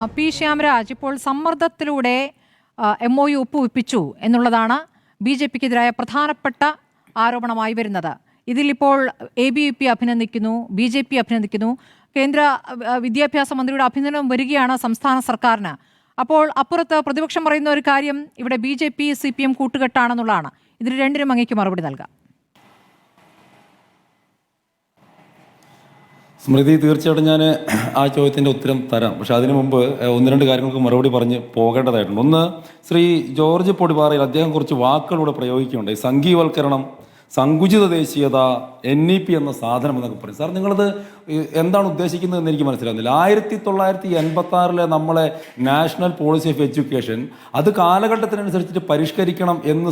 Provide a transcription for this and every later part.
P Shyamraj ഇപ്പോൾ സമ്മർദ്ദത്തിലൂടെ MOU ഒപ്പുവെപ്പിച്ചു എന്നുള്ളതാണ് BJPക്കെതിരായ പ്രധാനപ്പെട്ട ആരോപണമായി വരുന്നത്. ഇതിലിപ്പോൾ ABVP അഭിനന്ദിക്കുന്നു, BJP അഭിനന്ദിക്കുന്നു, കേന്ദ്ര വിദ്യാഭ്യാസ മന്ത്രിയുടെ അഭിനന്ദനം വരികയാണ് സംസ്ഥാന സർക്കാരിന്. അപ്പോൾ അപ്പുറത്ത് പ്രതിപക്ഷം പറയുന്ന ഒരു കാര്യം ഇവിടെ BJP CPM കൂട്ടുകെട്ടാണെന്നുള്ളതാണ്. ഇതിൽ രണ്ടിനും അങ്ങേക്ക് മറുപടി നൽകാം. സ്മൃതി, തീർച്ചയായിട്ടും ഞാൻ ആ ചോദ്യത്തിൻ്റെ ഉത്തരം തരാം. പക്ഷെ അതിനു മുമ്പ് ഒന്ന് രണ്ട് കാര്യങ്ങൾക്ക് മറുപടി പറഞ്ഞ് പോകേണ്ടതായിട്ടുണ്ട്. ഒന്ന്, ശ്രീ ജോർജ് പൊടിപാറയിൽ അദ്ദേഹം കുറച്ച് വാക്കുകളിലൂടെ പ്രയോഗിക്കുകയുണ്ടായി. സംഘീവൽക്കരണം, സങ്കുചിത ദേശീയത, NEP എന്ന സാധനം എന്നൊക്കെ പറയും. സാർ, നിങ്ങളത് എന്താണ് ഉദ്ദേശിക്കുന്നതെന്ന് എനിക്ക് മനസ്സിലാകുന്നില്ല. 1986 നമ്മളെ നാഷണൽ പോളിസി ഓഫ് എഡ്യൂക്കേഷൻ അത് കാലഘട്ടത്തിനനുസരിച്ചിട്ട് പരിഷ്കരിക്കണം എന്ന്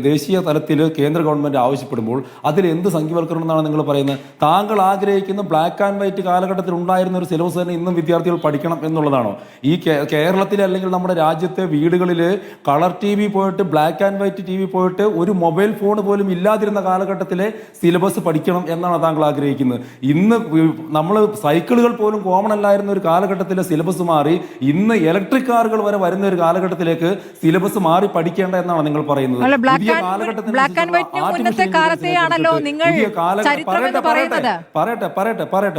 ദേശീയ തലത്തിൽ കേന്ദ്ര ഗവൺമെൻറ് ആവശ്യപ്പെടുമ്പോൾ അതിൽ എന്ത് സംഖ്യവൽക്കരണം എന്നാണ് നിങ്ങൾ പറയുന്നത്? താങ്കൾ ആഗ്രഹിക്കുന്ന ബ്ലാക്ക് ആൻഡ് വൈറ്റ് കാലഘട്ടത്തിൽ ഉണ്ടായിരുന്ന ഒരു സിലബസ് തന്നെ ഇന്നും വിദ്യാർത്ഥികൾ പഠിക്കണം എന്നുള്ളതാണോ? ഈ കേരളത്തിലെ അല്ലെങ്കിൽ നമ്മുടെ രാജ്യത്തെ വീടുകളിൽ കളർ TV പോയിട്ട് ബ്ലാക്ക് ആൻഡ് വൈറ്റ് TV പോയിട്ട് ഒരു മൊബൈൽ ഫോൺ പോലും ഇല്ലാതിരുന്ന കാലഘട്ടത്തിലെ സിലബസ് പഠിക്കണം എന്നാണ് താങ്കൾ ആഗ്രഹിക്കുന്നത്? ഇന്ന് നമ്മൾ സൈക്കിളുകൾ പോലും കോമൺ അല്ലായിരുന്ന ഒരു കാലഘട്ടത്തിലെ സിലബസ് മാറി ഇന്ന് ഇലക്ട്രിക് കാറുകൾ വരെ വരുന്ന ഒരു കാലഘട്ടത്തിലേക്ക് സിലബസ് മാറി പഠിക്കേണ്ട എന്നാണ് നിങ്ങൾ പറയുന്നത്.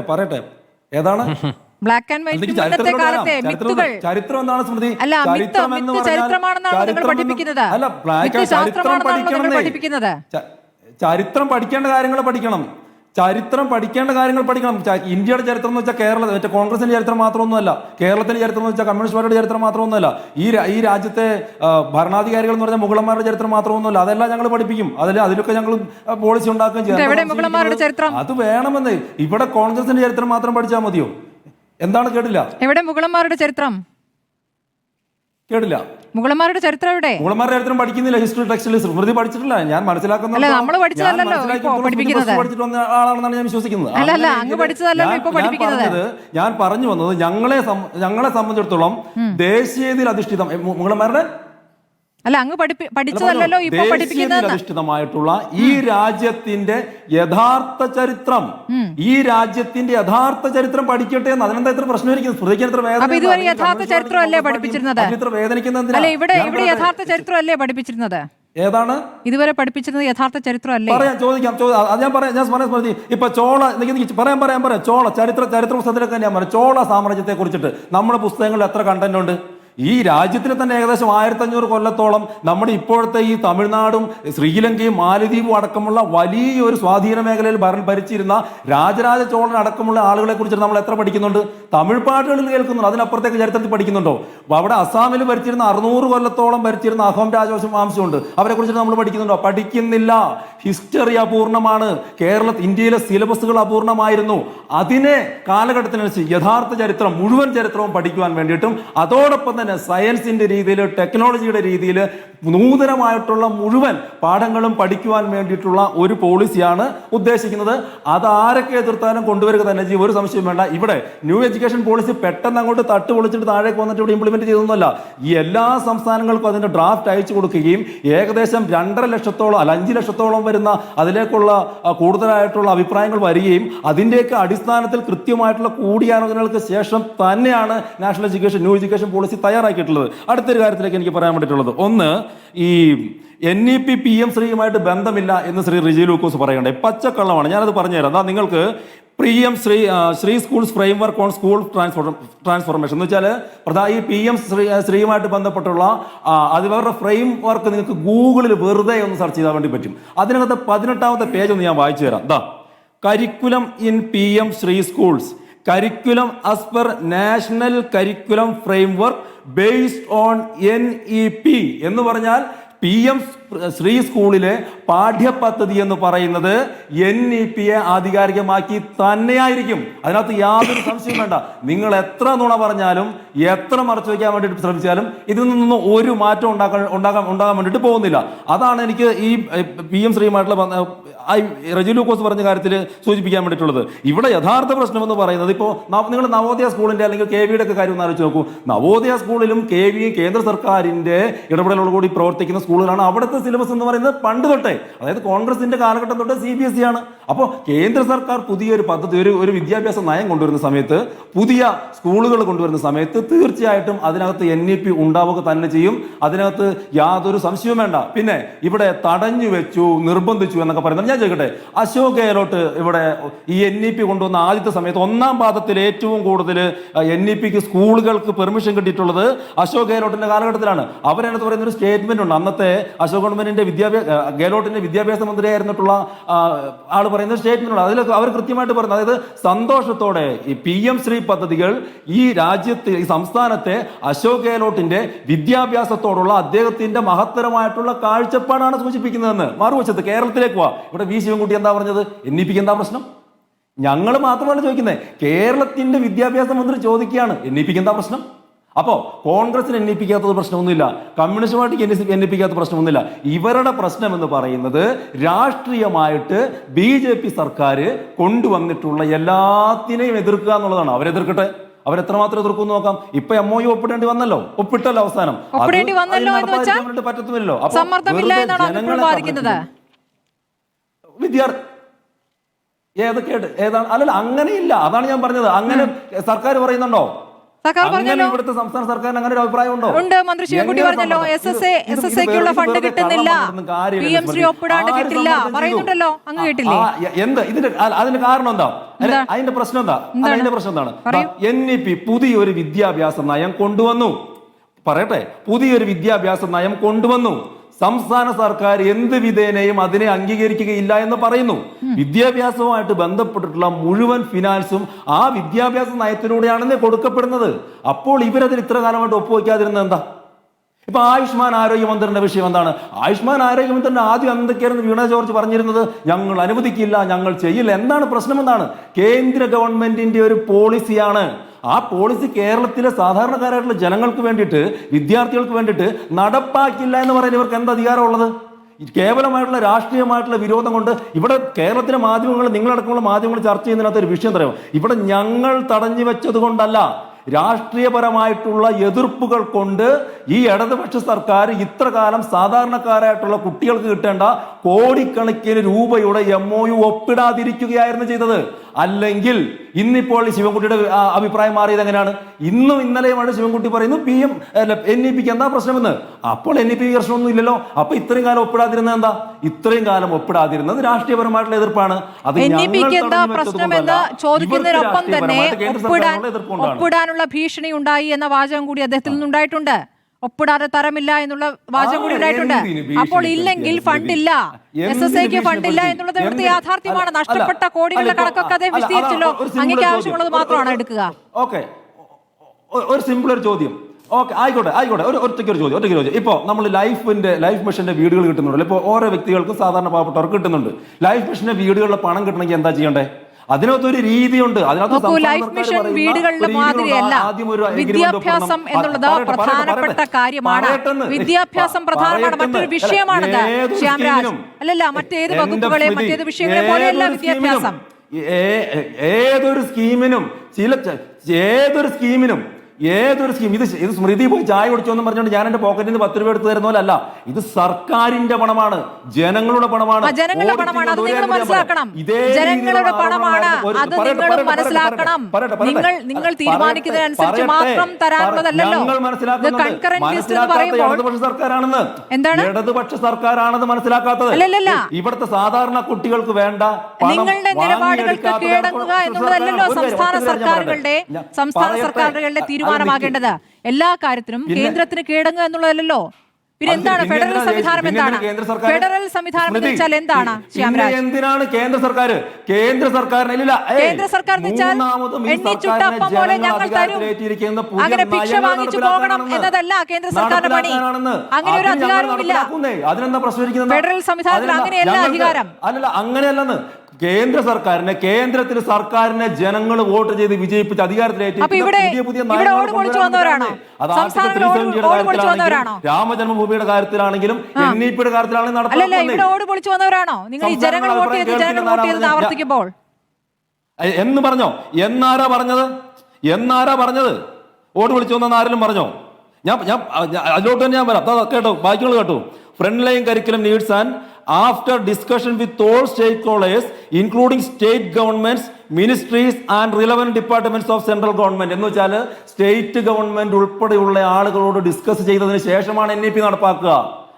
പറയട്ടെ ഏതാണ് ബ്ലാക്ക് ആൻഡ് വൈറ്റ് ചരിത്രം എന്താണ് സ്മൃതി? ചരിത്രം പഠിക്കേണ്ട കാര്യങ്ങൾ പഠിക്കണം. ഇന്ത്യയുടെ ചരിത്രം എന്ന് വെച്ചാൽ കോൺഗ്രസിന്റെ ചരിത്രം മാത്രമൊന്നുമല്ല, കേരളത്തിന്റെ ചരിത്രം എന്ന് വെച്ചാൽ കമ്മ്യൂണിസ്റ്റ് പാർട്ടിയുടെ ചരിത്രം മാത്രമൊന്നുമല്ല, ഈ രാജ്യത്തെ ഭരണാധികാരികൾ എന്ന് പറഞ്ഞാൽ മുഗളന്മാരുടെ ചരിത്രം മാത്രമൊന്നുമല്ല. അതെല്ലാം ഞങ്ങൾ പഠിപ്പിക്കും. അതിലൊക്കെ ഞങ്ങൾ പോളിസി ഉണ്ടാക്കുകയും ചെയ്യും. അത് വേണമെന്ന്. ഇവിടെ കോൺഗ്രസിന്റെ ചരിത്രം മാത്രം പഠിച്ചാൽ മതിയോ? എന്താണ്? കേട്ടില്ല. എവിടെ മുഗളന്മാരുടെ ചരിത്രം? കേട്ടില്ല. മുഗളന്മാരുടെ ചരിത്രം എവിടെ? മുഗളന്മാരുടെ ചരിത്രം പഠിക്കുന്നില്ല. ഹിസ്റ്ററി ടെക്സ്റ്റിൽ സ്മൃതി പഠിച്ചിട്ടില്ല. ഞാൻ മനസ്സിലാക്കുന്നത് ആളാണെന്നാണ് ഞാൻ വിശ്വസിക്കുന്നത്. ഞാൻ പറഞ്ഞു വന്നത് ഞങ്ങളെ സംബന്ധിച്ചിടത്തോളം ദേശീയതയിൽ അധിഷ്ഠിതം മുഗളന്മാരുടെ പഠിച്ചതല്ലോ ഇപ്പൊ പഠിപ്പിക്കുന്നത്. അധിഷ്ഠിതമായിട്ടുള്ള ഈ രാജ്യത്തിന്റെ യഥാർത്ഥ ചരിത്രം പഠിക്കട്ടെ എന്ന്. അതിനെന്താ ഇത്ര പ്രശ്നമായിരിക്കും? പഠിപ്പിച്ചിരുന്നത് ഏതാണ്? ഇതുവരെ പഠിപ്പിച്ചിരുന്നത് യഥാർത്ഥ ചരിത്രമല്ലേ? ഇപ്പൊ ചോള ചരിത്ര പുസ്തകത്തിലൊക്കെ ഞാൻ പറയാം. ചോള സാമ്രാജ്യത്തെ കുറിച്ചിട്ട് നമ്മുടെ പുസ്തകങ്ങളിൽ എത്ര കണ്ടന്റ് ഉണ്ട്? ഈ രാജ്യത്തിൽ തന്നെ ഏകദേശം 1500 കൊല്ലത്തോളം നമ്മുടെ ഇപ്പോഴത്തെ ഈ തമിഴ്നാടും ശ്രീലങ്കയും മാലദ്വീപും അടക്കമുള്ള വലിയൊരു സ്വാധീന മേഖലയിൽ ഭരിച്ചിരുന്ന രാജരാജ ചോളൻ അടക്കമുള്ള ആളുകളെ കുറിച്ച് നമ്മൾ എത്ര പഠിക്കുന്നുണ്ട്? തമിഴ് പാട്ടുകളിൽ കേൾക്കുന്നുണ്ട്. അതിനപ്പുറത്തേക്ക് ചരിത്രത്തിൽ പഠിക്കുന്നുണ്ടോ? അവിടെ അസാമിൽ ഭരിച്ചിരുന്ന 600 കൊല്ലത്തോളം ഭരിച്ചിരുന്ന അഹോം രാജവംശമുണ്ട്. അവരെ കുറിച്ചിട്ട് നമ്മൾ പഠിക്കുന്നുണ്ടോ? പഠിക്കുന്നില്ല. ഹിസ്റ്ററി അപൂർണമാണ്. ഇന്ത്യയിലെ സിലബസുകൾ അപൂർണമായിരുന്നു. അതിനെ കാലഘട്ടത്തിനനുസരിച്ച് യഥാർത്ഥ ചരിത്രം, മുഴുവൻ ചരിത്രവും പഠിക്കുവാൻ വേണ്ടിയിട്ടും അതോടൊപ്പം തന്നെ സയൻസിന്റെ രീതിയിൽ, ടെക്നോളജിയുടെ രീതിയിൽ നൂതനമായിട്ടുള്ള മുഴുവൻ പാഠങ്ങളും പഠിക്കുവാൻ വേണ്ടിയിട്ടുള്ള ഒരു പോളിസിയാണ് ഉദ്ദേശിക്കുന്നത്. അത് ആരൊക്കെ എതിർത്താലും കൊണ്ടുവരിക തന്നെ ചെയ്യും. ഒരു സംശയം വേണ്ട. ഇവിടെ ന്യൂ എഡ്യൂക്കേഷൻ പോളിസി പെട്ടെന്ന് അങ്ങോട്ട് തട്ട് പൊളിച്ചിട്ട് താഴേക്ക് വന്നിട്ട് ഇവിടെ ഇംപ്ലിമെന്റ് ചെയ്തൊന്നുമല്ല. ഈ എല്ലാ സംസ്ഥാനങ്ങൾക്കും അതിന്റെ ഡ്രാഫ്റ്റ് അയച്ചു കൊടുക്കുകയും ഏകദേശം 2.5 ലക്ഷത്തോളം 5 ലക്ഷത്തോളം വരുന്ന അതിലേക്കുള്ള കൂടുതലായിട്ടുള്ള അഭിപ്രായങ്ങൾ വരികയും അതിന്റെയൊക്കെ അടിസ്ഥാനത്തിൽ കൃത്യമായിട്ടുള്ള കൂടിയാലോചനകൾക്ക് ശേഷം തന്നെയാണ് നാഷണൽ ന്യൂ എഡ്യൂക്കേഷൻ പോളിസി തയ്യാറാക്കിയിട്ടുള്ളത്. അടുത്തൊരു കാര്യത്തിലേക്ക് എനിക്ക് പറയാൻ വേണ്ടിയിട്ടുള്ളത്, ഒന്ന്, ഈ NEP PM ശ്രീയുമായിട്ട് ബന്ധമില്ല എന്ന് ശ്രീ റിജി ലൂക്കോസ് പറയണ്ടേ? പച്ചക്കള്ളമാണ്. ഞാനത് പറഞ്ഞുതരാം. നിങ്ങൾക്ക് Shri schools framework on school transformation എന്ന് വെച്ചാൽ ഈ PM ശ്രീയുമായിട്ട് ബന്ധപ്പെട്ടുള്ള അവരുടെ ഫ്രെയിം വർക്ക് നിങ്ങൾക്ക് ഗൂഗിളിൽ വെറുതെ ഒന്ന് സെർച്ച് ചെയ്താൽ വേണ്ടി പറ്റും. അതിനകത്ത് 18ാമത്തെ പേജ് ഒന്ന് ഞാൻ വായിച്ചു തരാം. Curriculum in PM Shri schools, curriculum as per national curriculum framework based on NEP എന്ന് പറഞ്ഞാൽ PM ശ്രീ സ്കൂളിലെ പാഠ്യപദ്ധതി എന്ന് പറയുന്നത് NEP-യെ ആധികാരികമാക്കി തന്നെയായിരിക്കും. അതിനകത്ത് യാതൊരു സംശയവും വേണ്ട. നിങ്ങൾ എത്ര നുണ പറഞ്ഞാലും എത്ര മറച്ചു വയ്ക്കാൻ വേണ്ടിയിട്ട് ശ്രമിച്ചാലും ഇതിൽ നിന്നൊന്നും ഒരു മാറ്റം ഉണ്ടാകാൻ വേണ്ടിയിട്ട് പോകുന്നില്ല. അതാണ് എനിക്ക് ഈ PM ശ്രീയുമായിട്ടുള്ള റജി ലൂക്കോസ് പറഞ്ഞ കാര്യത്തിൽ സൂചിപ്പിക്കാൻ വേണ്ടിയിട്ടുള്ളത്. ഇവിടെ യഥാർത്ഥ പ്രശ്നം എന്ന് പറയുന്നത്, ഇപ്പോൾ നിങ്ങൾ നവോദയ സ്കൂളിന്റെ അല്ലെങ്കിൽ KV-യുടെ ഒക്കെ കാര്യം ഒന്ന് ആലോചിച്ച് നോക്കൂ. നവോദയ സ്കൂളിലും KV-യും കേന്ദ്ര സർക്കാരിന്റെ ഇടപെടലോടുകൂടി പ്രവർത്തിക്കുന്ന സ്കൂളുകളാണ്. അവിടുത്തെ സിലബസ് എന്ന് പറയുന്നത് പണ്ട് തൊട്ടേ, അതായത് കോൺഗ്രസിന്റെ കാലഘട്ടം തൊട്ട് CBSE ആണ്. അപ്പോൾ കേന്ദ്ര സർക്കാർ പുതിയൊരു പദ്ധതി ഒരു വിദ്യാഭ്യാസ നയം കൊണ്ടുവരുന്ന സമയത്ത്, പുതിയ സ്കൂളുകൾ കൊണ്ടുവരുന്ന സമയത്ത് തീർച്ചയായിട്ടും അതിനകത്ത് NEP ഉണ്ടാവുക തന്നെ ചെയ്യും. അതിനകത്ത് യാതൊരു സംശയവും വേണ്ട. പിന്നെ ഇവിടെ തടഞ്ഞു വെച്ചു, നിർബന്ധിച്ചു എന്നൊക്കെ പറയുന്നത് ഞാൻ ചോദിക്കട്ടെ, അശോക് ഗെഹ്ലോട്ട് ഇവിടെ ഈ NEP കൊണ്ടുവന്ന ആദ്യത്തെ സമയത്ത് ഒന്നാം പാദത്തിൽ ഏറ്റവും കൂടുതൽ NEPക്ക് സ്കൂളുകൾക്ക് പെർമിഷൻ കിട്ടിയിട്ടുള്ളത് അശോക് ഗെഹ്ലോട്ടിന്റെ കാലഘട്ടത്തിലാണ്. അവരതിനകത്ത് പറയുന്ന ഒരു സ്റ്റേറ്റ്മെന്റ് ഉണ്ട്. അന്നത്തെ അശോക് ഗവൺമെന്റിന്റെ ഗെഹ്ലോട്ടിന്റെ വിദ്യാഭ്യാസ മന്ത്രിയായിരുന്നിട്ടുള്ള ആൾ പറയുന്ന സ്റ്റേറ്റ്മെന്റ് ഉണ്ട്. അതിൽ അവർ കൃത്യമായിട്ട് പറയുന്നത്, അതായത് സന്തോഷത്തോടെ ഈ PM ശ്രീ പദ്ധതികൾ ഈ രാജ്യത്ത്, ഈ സംസ്ഥാനത്തെ അശോക് ഗെഹ്ലോട്ടിന്റെ വിദ്യാഭ്യാസത്തോടുള്ള അദ്ദേഹത്തിന്റെ മഹത്തരമായിട്ടുള്ള കാഴ്ചപ്പാടാണ് സൂചിപ്പിക്കുന്നതെന്ന്. മറുവശത്ത് കേരളത്തിലേക്ക് പോവാ, ഇവിടെ വി ശിവൻകുട്ടി എന്താ പറഞ്ഞത്? NEPക്ക് എന്താ പ്രശ്നം? ഞങ്ങൾ മാത്രമല്ല ചോദിക്കുന്നത്, കേരളത്തിന്റെ വിദ്യാഭ്യാസ മന്ത്രി ചോദിക്കുകയാണ് NEPക്ക് എന്താ പ്രശ്നം. അപ്പോ കോൺഗ്രസിന് NEPക്കാത്തത് പ്രശ്നമൊന്നുമില്ല, കമ്മ്യൂണിസ്റ്റ് പാർട്ടിക്ക് NEPക്കാത്ത പ്രശ്നമൊന്നുമില്ല. ഇവരുടെ പ്രശ്നം എന്ന് പറയുന്നത് രാഷ്ട്രീയമായിട്ട് BJP സർക്കാർ കൊണ്ടുവന്നിട്ടുള്ള എല്ലാത്തിനെയും എതിർക്കുക എന്നുള്ളതാണ്. അവരെതിർക്കട്ടെ, അവരെത്രമാത്രം എതിർക്കും നോക്കാം. ഇപ്പൊ MOU ഒപ്പിടേണ്ടി വന്നല്ലോ, ഒപ്പിട്ടല്ലോ അവസാനം. പറ്റത്തുമില്ലല്ലോ. വിദ്യാർത്ഥി ഏതാണ് അല്ലല്ല, അങ്ങനെയില്ല. അതാണ് ഞാൻ പറഞ്ഞത്. അങ്ങനെ സർക്കാർ പറയുന്നുണ്ടോ? അങ്ങനെ ഇവിടുത്തെ സംസ്ഥാന സർക്കാരിന് അങ്ങനെ ഒരു അഭിപ്രായം ഉണ്ടോ? മന്ത്രി ശിവൻകുട്ടി പറഞ്ഞല്ലോ SSAക്കുള്ള ഫണ്ട് കിട്ടുന്നില്ല, PM ശ്രീ ഒപ്പിടാണ്ട് കിട്ടില്ല പറയുന്നുണ്ടല്ലോ. അങ്ങ് കേട്ടില്ലേ? എന്ത് ഇതിന്റെ അതിന്റെ കാരണം എന്താ? അതിന്റെ പ്രശ്നം എന്താ? അതിന്റെ പ്രശ്നം എന്താണ്? NEP പുതിയൊരു വിദ്യാഭ്യാസ നയം കൊണ്ടുവന്നു. പറയട്ടെ, പുതിയൊരു വിദ്യാഭ്യാസ നയം കൊണ്ടുവന്നു. സംസ്ഥാന സർക്കാർ എന്ത് വിധേനയും അതിനെ അംഗീകരിക്കുകയില്ല എന്ന് പറയുന്നു. വിദ്യാഭ്യാസവുമായിട്ട് ബന്ധപ്പെട്ടിട്ടുള്ള മുഴുവൻ ഫിനാൻസും ആ വിദ്യാഭ്യാസ നയത്തിലൂടെയാണെന്ന് കൊടുക്കപ്പെടുന്നത്. അപ്പോൾ ഇവരതിൽ ഇത്ര കാലമായിട്ട് ഒപ്പുവയ്ക്കാതിരുന്നത് എന്താ? ഇപ്പൊ ആയുഷ്മാൻ ആരോഗ്യമന്ത്രിന്റെ വിഷയം എന്താണ്? ആയുഷ്മാൻ ആരോഗ്യമന്ത്രിന്റെ ആദ്യം എന്തൊക്കെയായിരുന്നു വീണ ജോർജ് പറഞ്ഞിരുന്നത്? ഞങ്ങൾ അനുവദിക്കില്ല, ഞങ്ങൾ ചെയ്യില്ല. എന്താണ് പ്രശ്നം? എന്താണ്? കേന്ദ്ര ഗവൺമെന്റിന്റെ ഒരു പോളിസിയാണ്. ആ പോളിസി കേരളത്തിലെ സാധാരണക്കാരായിട്ടുള്ള ജനങ്ങൾക്ക് വേണ്ടിയിട്ട്, വിദ്യാർത്ഥികൾക്ക് വേണ്ടിയിട്ട് നടപ്പാക്കില്ല എന്ന് പറയാൻ ഇവർക്ക് എന്താ അധികാരമുള്ളത്? കേവലമായിട്ടുള്ള രാഷ്ട്രീയമായിട്ടുള്ള വിരോധം കൊണ്ട് ഇവിടെ കേരളത്തിലെ മാധ്യമങ്ങൾ, നിങ്ങളടക്കമുള്ള മാധ്യമങ്ങൾ ചർച്ച ചെയ്യുന്നതിനകത്ത് ഒരു വിഷയം തരാം. ഇവിടെ ഞങ്ങൾ തടഞ്ഞു വെച്ചത് കൊണ്ടല്ല, രാഷ്ട്രീയപരമായിട്ടുള്ള എതിർപ്പുകൾ കൊണ്ട് ഈ ഇടതുപക്ഷ സർക്കാർ ഇത്ര കാലം സാധാരണക്കാരായിട്ടുള്ള കുട്ടികൾക്ക് കിട്ടേണ്ട കോടിക്കണക്കിന് രൂപയുടെ MOU ഒപ്പിടാതിരിക്കുകയായിരുന്നു ചെയ്തത്. അല്ലെങ്കിൽ ഇന്നിപ്പോൾ ശിവൻകുട്ടിയുടെ അഭിപ്രായം മാറിയത് എങ്ങനെയാണ്? ഇന്നും ഇന്നലെയുമാണ് ശിവൻകുട്ടി പറയുന്നു NEPക്ക് എന്താ പ്രശ്നമെന്ന്. അപ്പോൾ NEP പ്രശ്നമൊന്നും ഇല്ലല്ലോ. അപ്പൊ ഇത്രയും കാലം ഒപ്പിടാതിരുന്നത് എന്താ? ഇത്രയും കാലം ഒപ്പിടാതിരുന്നത് രാഷ്ട്രീയപരമായിട്ടുള്ള എതിർപ്പാണ്. അത് ചോദിക്കുന്നതിനൊപ്പം തന്നെ ഒപ്പിടാനുള്ള ഭീഷണി ഉണ്ടായി എന്ന വാചകം കൂടി അദ്ദേഹത്തിൽ നിന്നുണ്ടായിട്ടുണ്ട്. ഒപ്പിടാതെ തരമില്ല എന്നുള്ള വാചകം കൂടി ഉണ്ടായിട്ടുണ്ട്. അപ്പോൾ ഇല്ലെങ്കിൽ ഫണ്ടില്ല, SSAക്ക് ഫണ്ടില്ല എന്നുള്ളത് ഇവിടുത്തെ യാഥാർത്ഥ്യമാണ്. നഷ്ടപ്പെട്ട കോടികളുടെ കണക്കൊക്കെ അദ്ദേഹം വിശദീകരിച്ചല്ലോ. അങ്ങേക്ക് ആവശ്യമുള്ളത് മാത്രമാണ് എടുക്കുക. ഓക്കെ, ഒരു സിമ്പിൾ ഒരു ചോദ്യം. ഓക്കെ, ആയിക്കോട്ടെ. ഒറ്റയ്ക്കൊരു ചോദ്യം. ഇപ്പൊ നമ്മൾ ലൈഫ് മിഷന്റെ വീടുകൾ കിട്ടുന്നുണ്ടല്ലോ. ഇപ്പൊ ഓരോ വ്യക്തികൾക്കും സാധാരണ പാവപ്പെട്ടവർക്ക് കിട്ടുന്നുണ്ട്. ലൈഫ് മിഷന്റെ വീടുകളുടെ പണം കിട്ടണമെങ്കിൽ എന്താ ചെയ്യണ്ടേ? അതിനകത്തൊരു രീതിയുണ്ട്. ലൈഫ് മിഷൻ വീടുകളുടെ മാതിരിയല്ല. വിദ്യാഭ്യാസം എന്നുള്ളത് പ്രധാനപ്പെട്ട കാര്യമാണ്. വിദ്യാഭ്യാസം പ്രധാനമാണ്. മറ്റൊരു വിഷയമാണത് ശ്യാംരാജ്. അല്ലല്ല, മറ്റേത് വകുപ്പുകളെ മറ്റേത് വിഷയങ്ങളെ പോലെയല്ല വിദ്യാഭ്യാസം. ഏതൊരു സ്കീം ഇത് സ്മൃതി പോയി ചായ കുടിച്ചോന്ന് പറഞ്ഞുകൊണ്ട് ഞാൻ എന്റെ പോക്കറ്റിൽ നിന്ന് 10 രൂപ എടുത്തു തരുന്ന പോലെ അല്ല. ഇത് സർക്കാരിന്റെ പണമാണ്, ജനങ്ങളുടെ പണമാണ്. ജനങ്ങളുടെ പണമാണ്, അത് നിങ്ങൾ മനസ്സിലാക്കണം. ജനങ്ങളുടെ പണമാണ്, അത് നിങ്ങൾ മനസ്സിലാക്കണം. നിങ്ങൾ തീരുമാനിക്കുന്നതിനനുസരിച്ച് മാത്രം തരാനുള്ളതല്ലോ. ഇടതുപക്ഷ സർക്കാരാണെന്ന് ഇടതുപക്ഷ സർക്കാരാണെന്ന് മനസ്സിലാക്കാത്തത്. അല്ലല്ല, ഇവിടുത്തെ സാധാരണ കുട്ടികൾക്ക് വേണ്ട നിങ്ങളുടെ നിലപാടുകൾക്ക് കീഴടങ്ങുക എന്നുള്ളതല്ലല്ലോ സംസ്ഥാന സർക്കാരുകളുടെ തീരുമാനമാകേണ്ടത്. എല്ലാ കാര്യത്തിനും കേന്ദ്രത്തിന് കീഴടങ്ങുക എന്നുള്ളതല്ലോ. പിന്നെ എന്താണ് ഫെഡറൽ സംവിധാനം? എന്താണ് ഫെഡറൽ സംവിധാനം എന്ന് വെച്ചാൽ എന്താണ് ശ്യാംരാജ്? എന്തിനാണ് കേന്ദ്ര സർക്കാർ കേന്ദ്ര സർക്കാർ എണ്ണിച്ചുട്ടപ്പം പോലെ ഞങ്ങൾ തരും, അങ്ങനെ ഭിക്ഷ വാങ്ങിച്ചു പോകണം എന്നതല്ല കേന്ദ്ര സർക്കാരിന്റെ പണി. അങ്ങനെ ഒരു അധികാരവുമില്ല. അതിനെന്താ പ്രശ്നം? ഫെഡറൽ സംവിധാനത്തിൽ അങ്ങനെയല്ല അധികാരം. അല്ലല്ല, അങ്ങനെയല്ലെന്ന്. കേന്ദ്ര സർക്കാരിനെ ജനങ്ങൾ വോട്ട് ചെയ്ത് വിജയിപ്പിച്ച് അധികാരത്തിലേറ്റി രാമജന്മഭൂമിയുടെ കാര്യത്തിലാണെങ്കിലും NEPയുടെ കാര്യത്തിലാണെങ്കിലും എന്ന് പറഞ്ഞോ? എന്നാരാ പറഞ്ഞത്? ഓട് വിളിച്ചു വന്നെന്ന് ആരെങ്കിലും പറഞ്ഞോ? ഞാൻ അതിലോട്ട് തന്നെ ഞാൻ വരാം. കേട്ടോ, ബാക്കികൾ കേട്ടോ. Front line curriculum needs and after discussion with all stakeholders, including state governments, ministries and relevant departments of central government. എന്ന് വെച്ചാൽ സ്റ്റേറ്റ് ഗവൺമെന്റ് ഉൾപ്പെടെയുള്ള ആളുകളോട് ഡിസ്കസ് ചെയ്തതിന് ശേഷമാണ് NEP നടപ്പാക്കുക,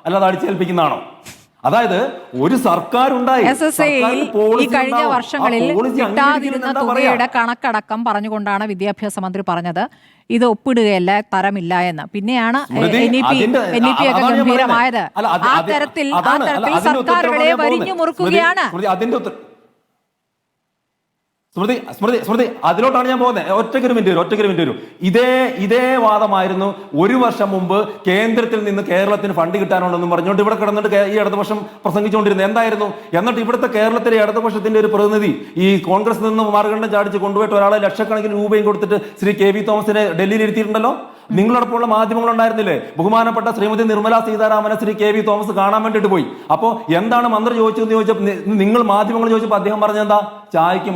അല്ലാതെ അടിച്ചേൽപ്പിക്കുന്നതാണോ? അതായത് ഒരു സർക്കാർ ഉണ്ടായി, ഈ കഴിഞ്ഞ വർഷങ്ങളിൽ കിട്ടാതിരുന്ന തുകയുടെ കണക്കടക്കം പറഞ്ഞുകൊണ്ടാണ് വിദ്യാഭ്യാസ മന്ത്രി പറഞ്ഞത് ഇത് ഒപ്പിടുകയല്ല, തരമില്ല എന്ന്. പിന്നെയാണ് NEP ഒക്കെ ഗംഭീരമായത്. ആ തരത്തിൽ സർക്കാരുകളെ വരിഞ്ഞു മുറുക്കുകയാണ്. സ്മൃതി അതിലോട്ടാണ് ഞാൻ പോകുന്നത്. ഒറ്റയ്ക്കൊരു മിനിറ്റ് വരും. ഇതേ വാദമായിരുന്നു ഒരു വർഷം മുമ്പ് കേന്ദ്രത്തിൽ നിന്ന് കേരളത്തിന് ഫണ്ട് കിട്ടാനുണ്ടെന്നും പറഞ്ഞുകൊണ്ട് ഇവിടെ കിടന്നിട്ട് ഈ ഇടതുപക്ഷം പ്രസംഗിച്ചുകൊണ്ടിരുന്നത്. എന്തായിരുന്നു? എന്നിട്ട് ഇവിടുത്തെ കേരളത്തിലെ ഇടതുപക്ഷത്തിന്റെ ഒരു പ്രതിനിധി ഈ കോൺഗ്രസ് നിന്ന് മാർഗണ്ഡം ചാടിച്ച് കൊണ്ടുപോയിട്ട് ഒരാളെ ലക്ഷക്കണക്കിന് രൂപയും കൊടുത്തിട്ട് ശ്രീ KV തോമസിനെ ഡൽഹിയിൽ ഇരുത്തിയിട്ടുണ്ടല്ലോ. നിങ്ങളടക്കമുള്ള മാധ്യമങ്ങൾ ഉണ്ടായിരുന്നില്ലേ? ബഹുമാനപ്പെട്ട ശ്രീമതി നിർമ്മല സീതാരാമനെ ശ്രീ KV തോമസ് കാണാൻ വേണ്ടിയിട്ട് പോയി. അപ്പോൾ എന്താണ് മന്ത്രി ചോദിച്ചതെന്ന് ചോദിച്ചപ്പോൾ നിങ്ങൾ മാധ്യമങ്ങൾ ചോദിച്ചപ്പോൾ അദ്ദേഹം പറഞ്ഞെന്താ? ചായക്ക്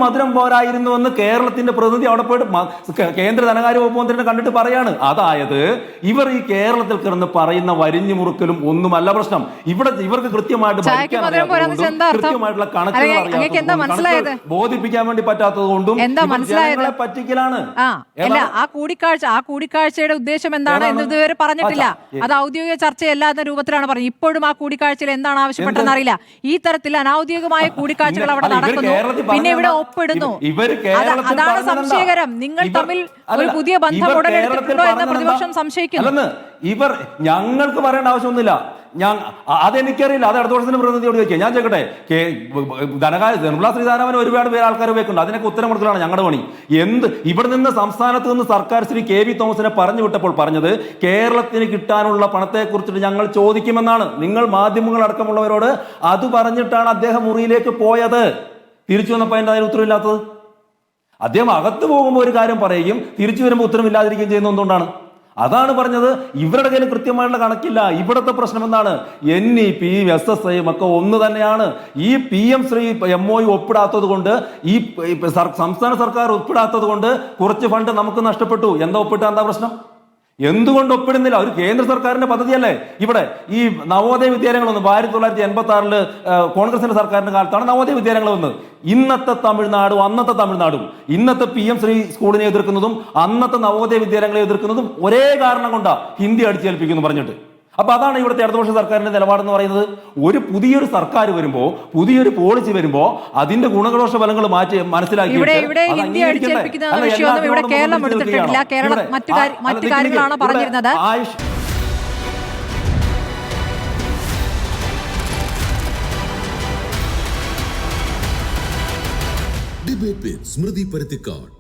മധുരം പോരായിരുന്നു എന്ന് കേരളത്തിന്റെ പ്രതിനിധി അവിടെ പോയിട്ട് കേന്ദ്ര ധനകാര്യ വകുപ്പ് മന്ത്രിനെ കണ്ടിട്ട് പറയാണ്. അതായത് ഇവർ ഈ കേരളത്തിൽ കിടന്ന് പറയുന്ന വരിഞ്ഞു മുറുക്കലും ഒന്നുമല്ല പ്രശ്നം. ഇവർക്ക് കൃത്യമായിട്ട് കൃത്യമായിട്ടുള്ള കണക്കുകൾ ബോധിപ്പിക്കാൻ വേണ്ടി പറ്റാത്തത് കൊണ്ടും പറ്റിക്കലാണ്. ആ കൂടിക്കാഴ്ചയുടെ ഉദ്ദേശം എന്താണ് എന്ന് ഇതുവരെ പറഞ്ഞിട്ടില്ല. അത് ഔദ്യോഗിക ചർച്ചയല്ലാത്ത രൂപത്തിലാണ് പറഞ്ഞത്. ഇപ്പോഴും ആ കൂടിക്കാഴ്ചയിൽ എന്താണ് ആവശ്യപ്പെട്ടതെന്ന് അറിയില്ല. ഈ തരത്തിൽ അനൌദ്യോഗികമായ കൂടിക്കാഴ്ചകൾ അവിടെ നടക്കുന്നു, പിന്നെ ഇവിടെ ഒപ്പിടുന്നു. അതാണ് സംശയകരം. നിങ്ങൾ തമ്മിൽ ഒരു പുതിയ ബന്ധം ഉടലെടുത്തിട്ടുണ്ടോ എന്ന് പ്രതിപക്ഷം സംശയിക്കുന്നു. ഇവർ ഞങ്ങൾക്ക് പറയേണ്ട ആവശ്യമൊന്നുമില്ല. അതെനിക്കറിയില്ല. അത് അടുത്ത വർഷത്തിന് പ്രതിനിധിയോട് ചോദിക്കുക. ഞാൻ ചോദിക്കട്ടെ, നിർമ്മല സീതാരാമൻ ഒരുപാട് പേര് ആൾക്കാർ വെക്കുന്നുണ്ട്. അതിനൊക്കെ ഉത്തരം കൊടുക്കലാണ് ഞങ്ങളുടെ പണി. ഇവിടെ നിന്ന് സംസ്ഥാനത്ത് നിന്ന് സർക്കാർ ശ്രീ KV തോമസിനെ പറഞ്ഞു വിട്ടപ്പോൾ പറഞ്ഞത് കേരളത്തിന് കിട്ടാനുള്ള പണത്തെ കുറിച്ചിട്ട് ഞങ്ങൾ ചോദിക്കുമെന്നാണ്. നിങ്ങൾ മാധ്യമങ്ങൾ അടക്കമുള്ളവരോട് അത് പറഞ്ഞിട്ടാണ് അദ്ദേഹം മുറിയിലേക്ക് പോയത്. തിരിച്ചു വന്നപ്പോൾ അതിൻ്റെ അതിന് ഉത്തരവില്ലാത്തത്. അദ്ദേഹം അകത്ത് പോകുമ്പോൾ ഒരു കാര്യം പറയുകയും തിരിച്ചു വരുമ്പോൾ ഉത്തരവില്ലാതിരിക്കുകയും ചെയ്യുന്ന എന്തുകൊണ്ടാണ്? അതാണ് പറഞ്ഞത്. ഇവരുടെ കയ്യിൽ കൃത്യമായിട്ടുള്ള കണക്കില്ല. ഇവിടുത്തെ പ്രശ്നം എന്താണ്? NEP SSI ഒക്കെ ഒന്ന് തന്നെയാണ്. ഈ PM ശ്രീ MOU ഒപ്പിടാത്തത് കൊണ്ട്, ഈ സംസ്ഥാന സർക്കാർ ഒപ്പിടാത്തത് കൊണ്ട് കുറച്ച് ഫണ്ട് നമുക്ക് നഷ്ടപ്പെട്ടു. എന്താ ഒപ്പിട്ടാ എന്താ പ്രശ്നം? എന്തുകൊണ്ട് ഒപ്പിടുന്നില്ല? ഒരു കേന്ദ്ര സർക്കാരിന്റെ പദ്ധതിയല്ലേ. ഇവിടെ ഈ നവോദയ വിദ്യാലയങ്ങൾ വന്നു. 1986 കോൺഗ്രസിന്റെ സർക്കാരിന്റെ കാലത്താണ് നവോദയ വിദ്യാലയങ്ങൾ വന്നത്. ഇന്നത്തെ തമിഴ്നാടും അന്നത്തെ തമിഴ്നാടും ഇന്നത്തെ PM ശ്രീ സ്കൂളിനെ എതിർക്കുന്നതും അന്നത്തെ നവോദയ വിദ്യാലയങ്ങളെ എതിർക്കുന്നതും ഒരേ കാരണം കൊണ്ടാ ഹിന്ദി അടിച്ചേൽപ്പിക്കുന്നു പറഞ്ഞിട്ട്. അപ്പൊ അതാണ് ഇവിടുത്തെ ഇടതുപക്ഷ സർക്കാരിന്റെ നിലപാടെന്ന് പറയുന്നത്. ഒരു പുതിയൊരു സർക്കാർ വരുമ്പോ, പുതിയൊരു പോളിസി വരുമ്പോ അതിന്റെ ഗുണദോഷ ഫലങ്ങൾ മനസ്സിലാക്കി ഡിബേറ്റ് വിത്ത് സ്മൃതി പരുത്തിക്കാട്.